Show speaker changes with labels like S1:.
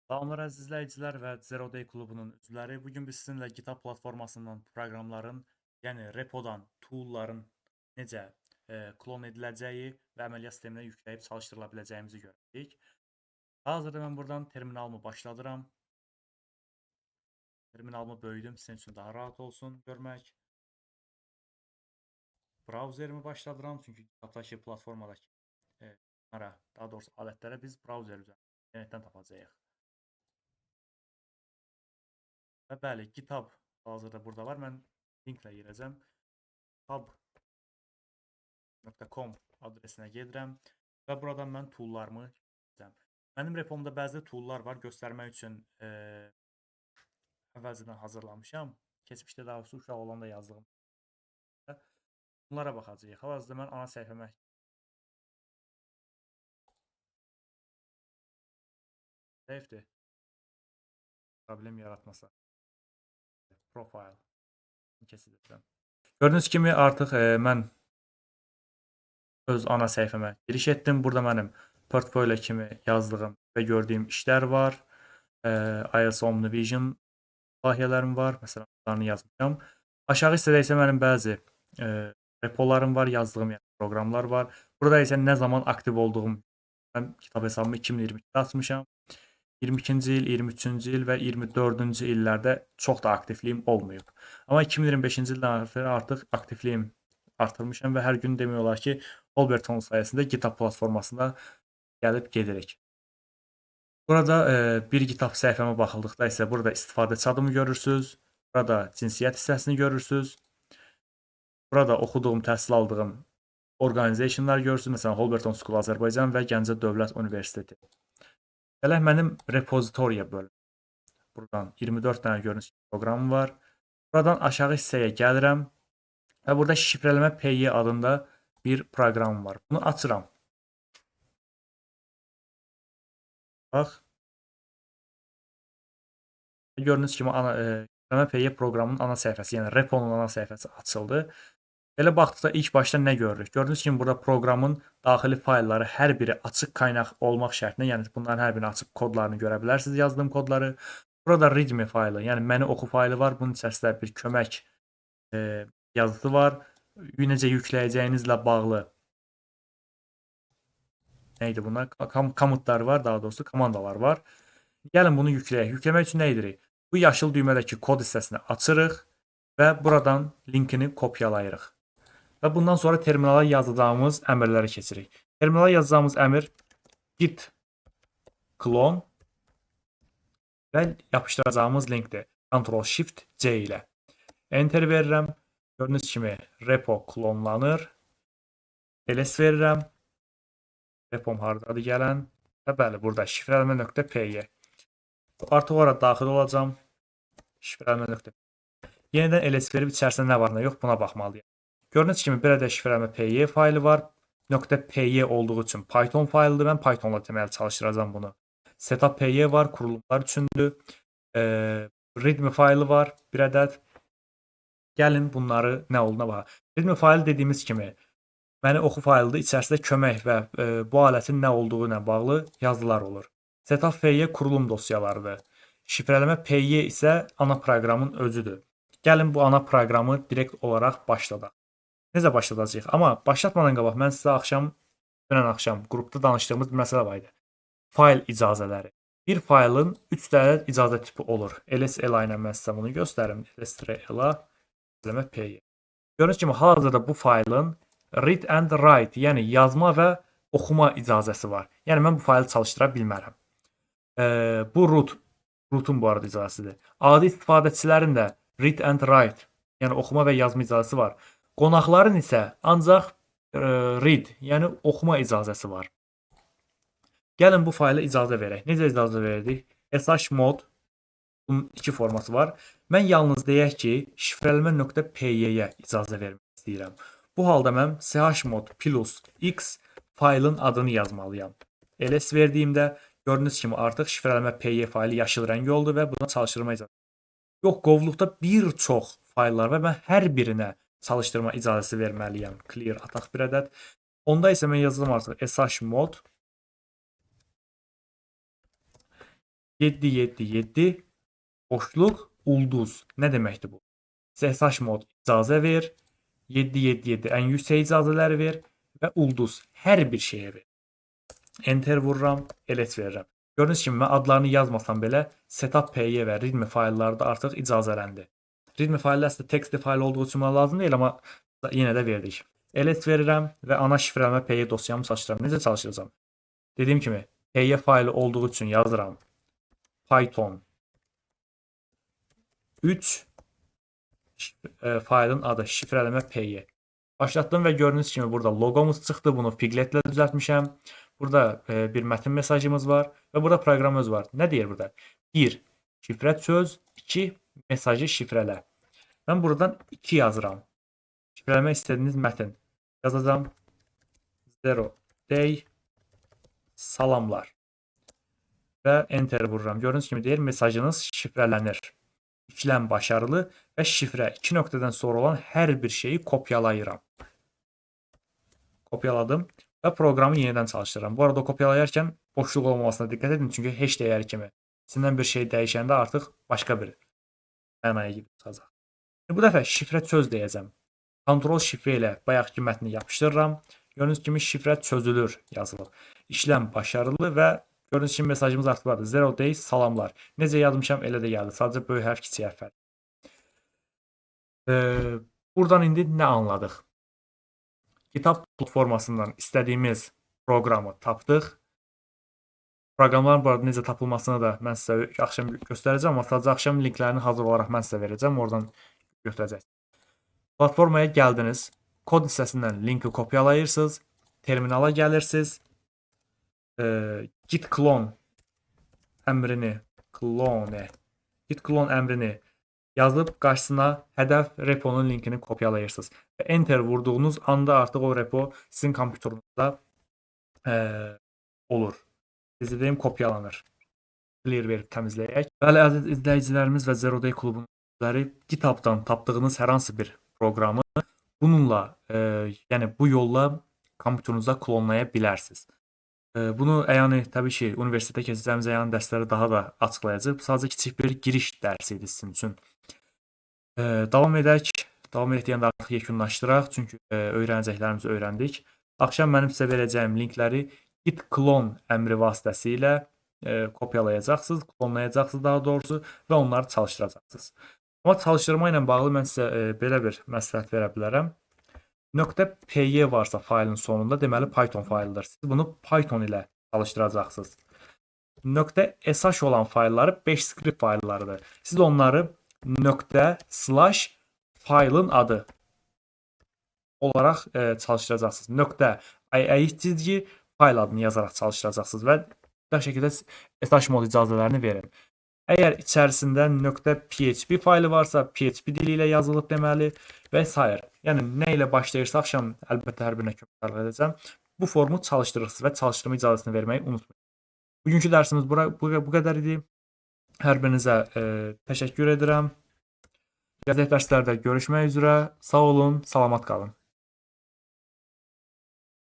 S1: Salamlar əziz izləyicilər və Zero Day klubunun üzvləri. Bugün biz sizinlə GitHub platformasından proqramların, yəni repodan tool'ların necə klon ediləcəyi və əməliyyat sisteminə yükləyib çalışdırıla biləcəyimizi görəcəyik. Hazırda mən buradan terminalımı başladıram. Terminalımı böyüdüm, sizin üçün daha rahat olsun görmək. Brauzerimi başladıram, çünki GitHub'dakı platformadakı daha doğrusu alətlərə biz brauzer üzərindən internetdən tapacağıq. Və bəli, GitHub hazırda burada var. Mən linklə girəcəm. GitHub.com adresinə gedirəm və buradan mən tool'larımı girəcəm. Mənim repomda bəzi tool'lar var göstərmək üçün əvvəlcədən hazırlamışam. Keçmişdə daha doğrusu uşaq olanda yazdığım. Bunlara baxacağıq. Hal-hazırda mən ana səhifəmə zəifdir. Problem yaratmasa. Profile keçidirəm. Gördüyünüz kimi artıq mən öz ana səhifəmə giriş etdim. Burada mənim portfolio kimi yazdığım və gördüyüm işlər var. iOS Omnivision layihələrim var. Məsələn, bunları yazmışam. Aşağı hissədə isə mənim bəzi repolarım var, yazdığım proqramlar var. Burada isə nə zaman aktiv olduğum, mən kitab hesabımı 2022-də açmışam. 22-ci il, 23-cü il və 24-cü illərdə çox da aktivliyim olmayıb. Amma 2025-ci ildən artıq aktivliyim artırmışam və hər gün demək olar ki, Holberton sayəsində GitHub platformasına gəlib gedirik. Burada bir GitHub səhifəmə baxıldıqda isə burada istifadəçi adımı görürsünüz. Burada cinsiyyət hissəsini görürsünüz. Burada oxuduğum, təhsil aldığım organizationlar görürsünüz. Məsələn, Holberton School Azərbaycan və Gəncə Dövlət Universiteti. Gələk mənim repozitoriya bölüm. Buradan 24 dənə görünüş proqramım var. Buradan aşağı hissəyə gəlirəm və burada şifrələmə PY adında bir proqram var. Bunu açıram. Bax. Gördüyünüz kimi şifrələmə PY proqramının ana səhifəsi, yəni reponun ana səhifəsi açıldı. Belə baxdıqda ilk başda nə görürük? Gördüyünüz kimi burada proqramın daxili faylları hər biri açıq qaynaq olmaq şərtinə, yəni bunların hər birini açıq kodlarını görə bilərsiniz, yazdığım kodları. Burada readme faylı, yəni məni oxu faylı var. Bunun içərisində bir kömək yazısı var. Necə yükləyəcəyinizlə bağlı neydi bunlar? Komutlar var, daha doğrusu komandalar var. Gəlin bunu yükləyək. Yükləmək üçün nə edirik? Bu yaşıl düymədəki kod hissəsini açırıq və buradan linkini kopyalayırıq. Və bundan sonra terminala yazacağımız əmrləri keçirik. Terminala yazacağımız əmr git clone və yapışdıracağımız linkdir. Ctrl-Shift-C ilə. Enter verirəm. Gördüyünüz kimi repo klonlanır. ls verirəm. Repom hardadır gələn. Və bəli, burada şifrələmə.py. Artıq ora daxil olacam. Şifrələmə.py. Yenidən ls verib içərisində nə var, nə yox, buna baxmalıyam. Gördüyünüz kimi bir ədəd şifrələmə.py faylı var. .py olduğu üçün Python faylıdır. Mən Pythonla deməli çalışdıracağam bunu. Setup.py var, kurulumlar üçündür. Readme faylı var, bir ədəd. Gəlin bunları nə olduğuna baxaq. Readme faylı dediyimiz kimi məni oxu faylıdır. İçərisində kömək və bu alətin nə olduğu ilə bağlı yazılar olur. Setup.py kurulum dosyalarıdır. Şifrələmə.py isə ana proqramın özüdür. Gəlin bu ana proqramı direkt olaraq başladaq. Necə başladacağıq? Amma başlatmadan qabaq mən sizə dünən axşam qrupda danışdığımız bir məsələ var idi. Fayl icazələri. Bir faylın 3 dənə icazə tipi olur. ls-la ilə mən sizə bunu göstərim. ls-la şifrələmə.py. Gördüyünüz kimi hal-hazırda bu faylın read and write, yəni yazma və oxuma icazəsi var. Yəni mən bu faylı çalışdıra bilmərəm. Bu rootun bu arada icazəsidir. Adi istifadəçilərin də read and write, yəni oxuma və yazma icazəsi var. Qonaqların isə ancaq read, yəni oxuma icazəsi var. Gəlin bu fayla icazə verək. Necə icazə verdik? shmod bunun iki forması var. Mən yalnız deyək ki, şifrələmə.py-yə icazə vermək istəyirəm. Bu halda mən chmod plus x faylın adını yazmalıyam. ls verdiyimdə gördüyünüz kimi artıq şifrələmə.py faylı yaşıl rəng oldu və buna çalışdırma icazəsi. Yox, qovluqda bir çox fayllar və mən hər birinə çalışdırma icazəsi verməliyəm. Clear ataq bir ədəd. Onda isə mən yazacağım artıq shmod 777 boşluq ulduz. Nə deməkdir bu? SSH mod icazə ver. 777 ən yüksək icazələri ver və ulduz hər bir şeyə ver. Enter vururam, ls verirəm. Gördüyünüz kimi mən adlarını yazmasam belə setup py və readme faylları da artıq icazələndi. Readme faylı əslində textli fayl olduğu üçün mənə lazım deyil, amma yenə də verdik. ls verirəm və ana şifrələmə py dosyamı çalışdıram. Necə çalışacağam? Dediyim kimi py faylı olduğu üçün yazıram Python 3 faylın adı şifrələmə py. Başlatdım və gördüyünüz kimi burada logomuz çıxdı. Bunu Piglet-lə düzəltmişəm. Burada bir mətin mesajımız var və burada proqram öz var. Nə deyir burada? 1. Şifrə çöz, 2. Mesajı şifrələ. Mən buradan 2 yazıram. Şifrələmək istədiyiniz mətin. Yazacağam 0 day salamlar. Və enter vururam. Gördüyünüz kimi deyir mesajınız şifrələnir. İşlem başarılı və şifrə 2 nöqtədən sonra olan hər bir şeyi kopyalayıram. Kopyaladım və proqramı yenidən çalışdırıram. Bu arada kopyalayarkən boşluq olmamasına diqqət edin, çünki heç dəyəri kimi içindən bir şey dəyişəndə artıq başqa bir mənaya gibi çıxacaq. Bu dəfə şifrə çöz deyəcəm. Kontrol şifrə ilə bayaqki mətni yapışdırıram. Gördüyünüz kimi şifrə çözülür yazılıb. İşlem başarılı və gördüyünüz kimi mesajımız artıq vardı. 0 days salamlar. Necə yazmışam elə də gəldi. Sadəcə böyük hərf, kiçik hərf fərqi. Buradan indi nə anladıq? GitHub platformasından istədiyimiz proqramı tapdıq. Proqramların bu arada necə tapılmasını da mən sizə axşam göstərəcəm, amma sadəcə axşam linklərini hazır olaraq mən sizə verəcəm. Oradan götürəcəksiniz. Platformaya gəldiniz. Kod hissəsindən linki kopyalayırsınız. Terminala gəlirsiniz. Git clone əmrini git clone əmrini yazıb qarşısına hədəf reponun linkini kopyalayırsınız. Və enter vurduğunuz anda artıq o repo sizin kompüterinizdə olur. Sizə deyim kopyalanır. Clear verib təmizləyək. Bəli, əziz izləyicilərimiz və Zero Day klubunun üzvləri, GitHub-dan tapdığınız hər hansı bir proqramı bununla, yəni bu yolla kompüterinizdə klonlaya bilərsiniz. Bunu yəni təbii ki, universitetdə keçəcəyimiz yəni dərsləri daha da açıqlayacaq. Sadəcə kiçik bir giriş dərsi idi sizin üçün. Davam edək. Davam etdiyəndə artıq yekunlaşdıraq, çünki öyrənəcəklərimizi öyrəndik. Axşam mənim sizə verəcəyim linkləri git clone əmri vasitəsilə kopyalayacaqsınız, klonlayacaqsınız daha doğrusu və onları çalışdıracaqsınız. Amma çalışdırma ilə bağlı mən sizə belə bir məsləhət verə bilərəm. .py varsa faylın sonunda deməli Python faylıdır. Siz bunu Python ilə çalışdıracaqsınız. .sh olan faylları 5 script fayllarıdır. Siz onları ./faylın adı olaraq çalışdıracaqsınız. .iit fayl adını yazaraq çalışdıracaqsınız və bu şəkildə sh mod icazələrini verin. Əgər içərisində .php faylı varsa, PHP dili ilə yazılıb deməli və s. Yəni nə ilə başlayırsa axşam əlbəttə hər birinə kömək edəcəm. Bu formu çalışdırırsınız və çalışdırma icazəsini verməyi unutmayın. Bugünkü dərsimiz bu qədər idi. Hər birinizə təşəkkür edirəm. Gələcək dərslərdə görüşmək üzrə. Sağ olun, salamat qalın.